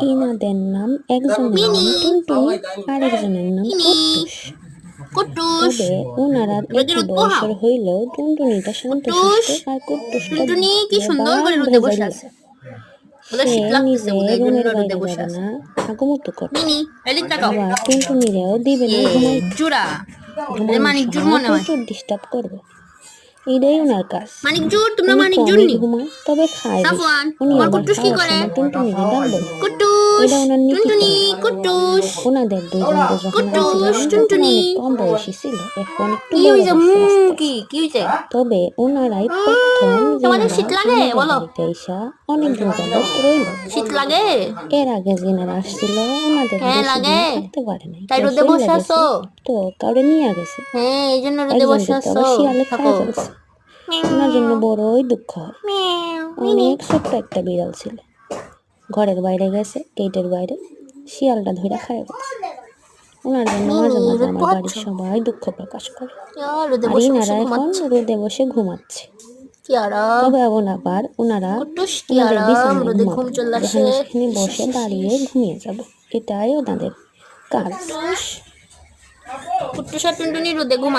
ইনাদের নাম, একজনের নাম টুনটুনি, আরেকজনের নাম কুট্টুস। কুট্টুস তবে ওনারা একই বয়সের হইলেও টুনটুনিটা শান্তশিষ্ট আর কুট্টুসটা টুনটুনি কি সুন্দর করে রোদে বসে আছে। সে নিজে রুমের বাইরে যাবে না, হাগুমুতু করছে। আবার টুনটুনিরেও দিবে না ঘুমাইতে, জুড়া ঘুমানোর মানিকজুর সময় মনে হয়। প্রচুর ডিস্টার্ব করবে। এটাই ওনার কাজ। মানিকজুর, তোমরা উনি মানিকজুর কমই নি? ঘুমায়, তবে খায় বেশি। সাফওয়ান, উনি তোমার আবার কুট্টুস কি খাওয়ার করে? সময় টুনটুনিরে ডাকবে না। কুট্টুস, এটা ওনার নীতি টুনটুনি, কানুন। কুট্টুস, ওনাদের দুজনকে যখন কুট্টুস, আনছিলাম তখন টুনটুনি। অনেক কম বয়সী ছিল, এখন একটু কি বড় হইছে? হচ্ছে আস্তে কি আস্তে। কি হইছে? তবে ওনারাই প্রথম তোমাদের যেনারা শীত লাগে আমাদের বলো? বাড়িতে এসা অনেকদিন যাবৎ রইল। শীত লাগে? এর আগে যেনারা আসছিল ওনাদের হ্যাঁ বেশি দিন লাগে। থাকতে পারে নাই, তাই কেউ রোদে চইলা বসে গেছে, আছো? তো কাউরে নিয়ে গেছে। হ্যাঁ, এই জন্য রোদে বসে একজনকে তো আছো। আবার শিয়ালে খায় থাকো। ফেলছে। ওনার জন্য বড়ই দুঃখ হয়। অনেক ছোট্ট একটা বিড়াল ছিল, ঘরের বাইরে গেছে, গেটের বাইরে শিয়ালটা ধরে খায় ফেলছে। ওনার জন্য মাঝে মাঝে আমার বাড়ির সবাই দুঃখ প্রকাশ করে। রোদে আর বসে বসে ইনারা এখন ঘুমাচ্ছে। রোদে বসে ঘুমাচ্ছে। কি আরাম। তবে এখন আবার ওনারা কুট্টুস কি ওনাদের আরাম, বিছানায় রোদে ঘুম ঘুমাবে, চলে আসে। যেখানে সেখানে বসে দাঁড়িয়ে ঘুমিয়ে যাবে। এটাই ওনাদের কাজ। কুট্টুস, কুট্টুস আর টুনটুনি রোদে ঘুমায়।